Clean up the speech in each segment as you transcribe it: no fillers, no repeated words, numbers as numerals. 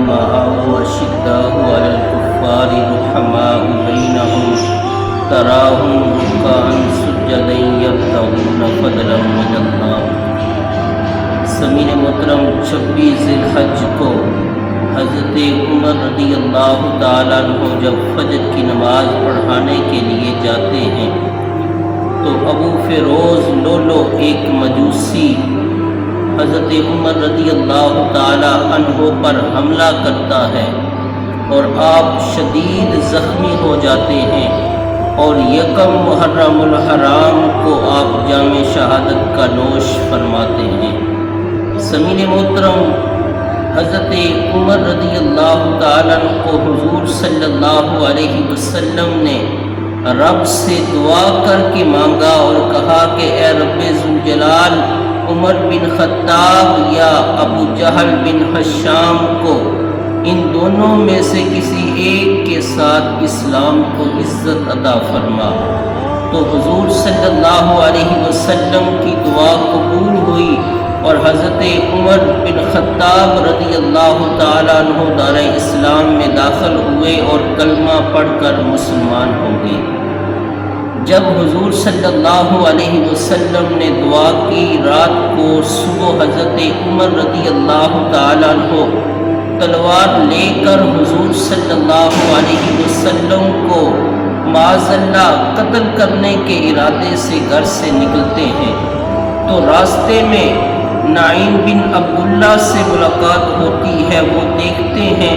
معه أشداء على الكفار رحماء بينهم تراهم ركعا سجدا يبتغون فضلا من الله۔ سمین محترم 26 ذی الحج کو حضرت عمر رضی اللہ تعالیٰ عنہ جب فجر کی نماز پڑھانے کے لیے جاتے ہیں تو ابو فیروز لولو ایک مجوسی حضرت عمر رضی اللہ تعالیٰ عنہ پر حملہ کرتا ہے اور آپ شدید زخمی ہو جاتے ہیں، اور یکم محرم الحرام کو آپ جام شہادت کا نوش فرماتے ہیں۔ سمین محترم حضرت عمر رضی اللہ تعالیٰ عنہ کو حضور صلی اللہ علیہ وسلم نے رب سے دعا کر کے مانگا اور کہا کہ اے رب ذوالجلال، عمر بن خطاب یا ابو جہل بن ہشام کو ان دونوں میں سے کسی ایک کے ساتھ اسلام کو عزت عطا فرما۔ تو حضور صلی اللہ علیہ وسلم کی دعا قبول ہوئی اور حضرت عمر بن خطاب رضی اللہ تعالیٰ عنہ دار اسلام میں داخل ہوئے اور کلمہ پڑھ کر مسلمان ہو گئے۔ جب حضور صلی اللہ علیہ وسلم نے دعا کی، رات کو صبح حضرت عمر رضی اللہ تعالیٰ عنہ تلوار لے کر حضور صلی اللہ علیہ وسلم کو معاذ اللہ قتل کرنے کے ارادے سے گھر سے نکلتے ہیں تو راستے میں نعیم بن عبداللہ سے ملاقات ہوتی ہے۔ وہ دیکھتے ہیں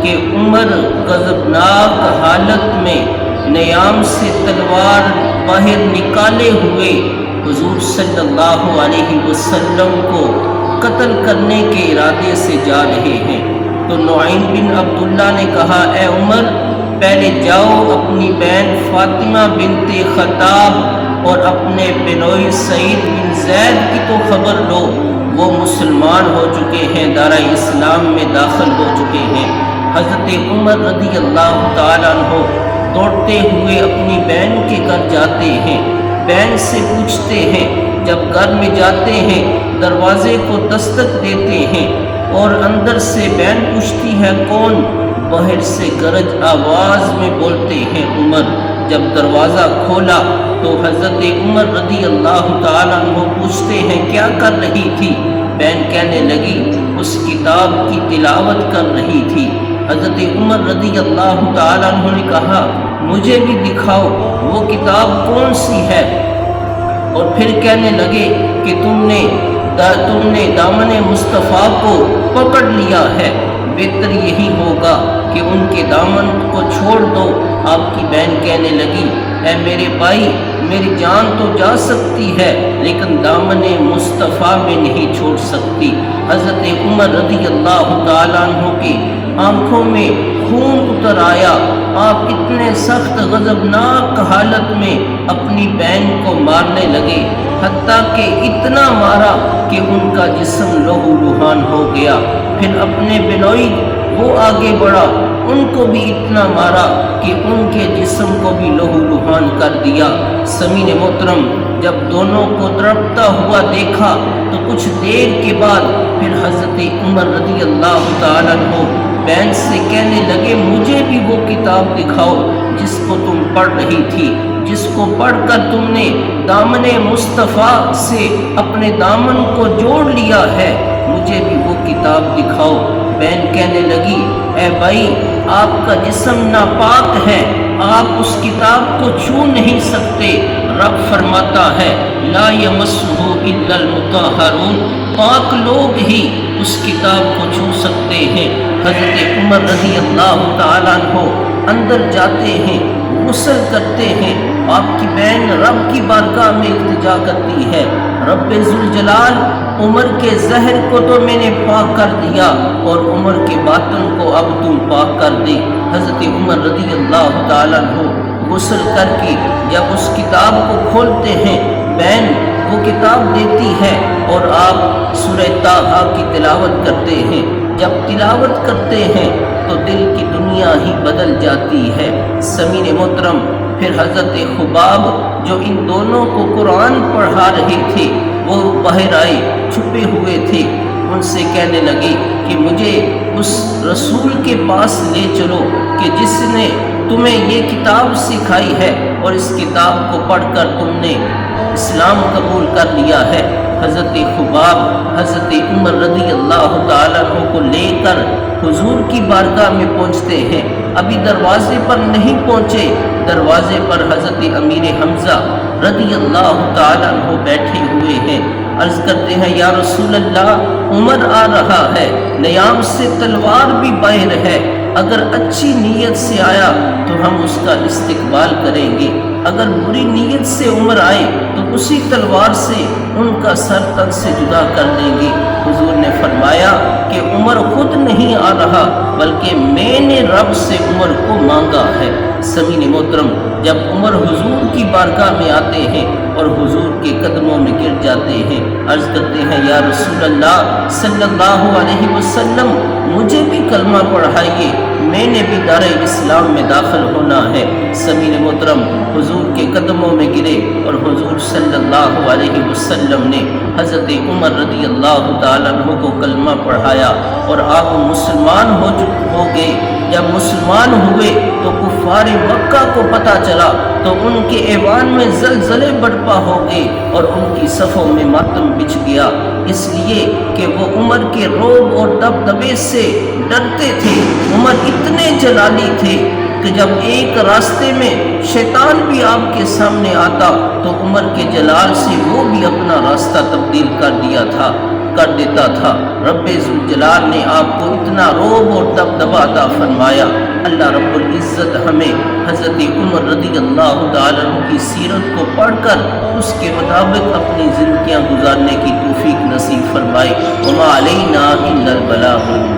کہ عمر غضبناک حالت میں نیام سے تلوار باہر نکالے ہوئے حضور صلی اللہ علیہ وسلم کو قتل کرنے کے ارادے سے جا رہے ہیں۔ تو نعیم بن عبداللہ نے کہا اے عمر، پہلے جاؤ اپنی بہن فاطمہ بنت خطاب اور اپنے بنوئی سعید بن زید کی تو خبر لو، وہ مسلمان ہو چکے ہیں، دارہ اسلام میں داخل ہو چکے ہیں۔ حضرت عمر رضی اللہ تعالیٰ عنہ دوڑتے ہوئے اپنی بہن کے گھر جاتے ہیں، بہن سے پوچھتے ہیں، جب گھر میں جاتے ہیں دروازے کو دستک دیتے ہیں اور اندر سے بہن پوچھتی ہے کون؟ باہر سے گرج آواز میں بولتے ہیں عمر۔ جب دروازہ کھولا تو حضرت عمر رضی اللہ تعالیٰ عنہ پوچھتے ہیں کیا کر رہی تھی؟ بہن کہنے لگی اس کتاب کی تلاوت کر رہی تھی۔ حضرت عمر رضی اللہ تعالیٰ عنہ نے کہا مجھے بھی دکھاؤ وہ کتاب کون سی ہے، اور پھر کہنے لگے کہ تم نے دامن مصطفیٰ کو پکڑ لیا ہے، بہتر یہی ہوگا کہ ان کے دامن کو چھوڑ دو۔ آپ کی بہن کہنے لگی اے میرے بھائی، میری جان تو جا سکتی ہے لیکن دامن مصطفیٰ میں نہیں چھوڑ سکتی۔ حضرت عمر رضی اللہ تعالیٰ عنہ کی آنکھوں میں خون اتر آیا، آپ اتنے سخت غضبناک حالت میں اپنی بہن کو مارنے لگے، حتیٰ کہ اتنا مارا کہ ان کا جسم لہو لہان ہو گیا۔ پھر اپنے بنوئی وہ آگے بڑھا، ان کو بھی اتنا مارا کہ ان کے جسم کو بھی لہو لہان کر دیا۔ سمین محترم جب دونوں کو تڑپتا ہوا دیکھا تو کچھ دیر کے بعد پھر حضرت عمر رضی اللہ تعالیٰ عنہ بہن سے کہنے لگے مجھے بھی وہ کتاب دکھاؤ جس کو تم پڑھ رہی تھی، جس کو پڑھ کر تم نے دامن مصطفیٰ سے اپنے دامن کو جوڑ لیا ہے، مجھے بھی وہ کتاب دکھاؤ۔ بہن کہنے لگی اے بھائی، آپ کا جسم ناپاک ہے، آپ اس کتاب کو چھو نہیں سکتے۔ رب فرماتا ہے لا یمسہ الا المطہرون، پاک لوگ ہی اس کتاب کو چھو سکتے ہیں۔ حضرت عمر رضی اللہ تعالیٰ عنہ اندر جاتے ہیں، غسل کرتے ہیں۔ آپ کی بہن رب کی بارگاہ میں التجا کرتی ہے، رب ذوالجلال عمر کے زہر کو تو میں نے پاک کر دیا اور عمر کے باطن کو اب تم پاک کر دے۔ حضرت عمر رضی اللہ تعالیٰ عنہ غسل کر کے جب اس کتاب کو کھولتے ہیں، بہن وہ کتاب دیتی ہے اور آپ سورہ طٰہٰ کی تلاوت کرتے ہیں۔ جب تلاوت کرتے ہیں تو دل کی دنیا ہی بدل جاتی ہے۔ سمین محترم پھر حضرت خباب جو ان دونوں کو قرآن پڑھا رہے تھے وہ باہر آئے، چھپے ہوئے تھے، ان سے کہنے لگے کہ مجھے اس رسول کے پاس لے چلو کہ جس نے تمہیں یہ کتاب سکھائی ہے اور اس کتاب کو پڑھ کر تم نے اسلام قبول کر لیا ہے۔ حضرت خباب حضرت عمر رضی اللہ تعالیٰ عنہ کو لے کر حضور کی بارگاہ میں پہنچتے ہیں۔ ابھی دروازے پر نہیں پہنچے، دروازے پر حضرت امیر حمزہ رضی اللہ تعالیٰ عنہ بیٹھے ہوئے ہیں۔ عرض کرتے ہیں یا رسول اللہ، عمر آ رہا ہے، نیام سے تلوار بھی باہر ہے، اگر اچھی نیت سے آیا تو ہم اس کا استقبال کریں گے، اگر بری نیت سے عمر آئے تو اسی تلوار سے ان کا سر تن سے جدا کر دیں گے۔ حضور نے فرمایا کہ عمر خود نہیں آ رہا بلکہ میں نے رب سے عمر کو مانگا ہے۔ سامعین محترم، جب عمر حضور کی بارگاہ میں آتے ہیں اور حضور کے قدموں میں گر جاتے ہیں، عرض کرتے ہیں یا رسول اللہ صلی اللہ علیہ وسلم، مجھے بھی کلمہ پڑھائیے، میں نے بھی دار اسلام میں داخل ہونا ہے۔ سامعین محترم، حضور کے قدموں میں گرے اور حضور صلی اللہ علیہ وسلم نے حضرت عمر رضی اللہ تعالیٰ عنہ کو کلمہ پڑھایا اور آپ مسلمان ہو گئے۔ جب مسلمان ہوئے تو کفار مکہ کو پتہ چلا تو ان کے ایوان میں زلزلے برپا ہو گئے اور ان کی صفوں میں ماتم بچھ گیا، اس لیے کہ وہ عمر کے رعب اور دبدبے سے ڈرتے تھے۔ عمر اتنے جلالی تھے کہ جب ایک راستے میں شیطان بھی آپ کے سامنے آتا تو عمر کے جلال سے وہ بھی اپنا راستہ تبدیل کر دیتا تھا۔ رب ذوالجلال نے آپ کو اتنا رعب اور دبدبا عطا فرمایا۔ اللہ رب العزت ہمیں حضرت عمر رضی اللہ تعالیٰ عنہ کی سیرت کو پڑھ کر اس کے مطابق اپنی زندگیاں گزارنے کی توفیق نصیب فرمائے۔ وما علینا الا البلاغ۔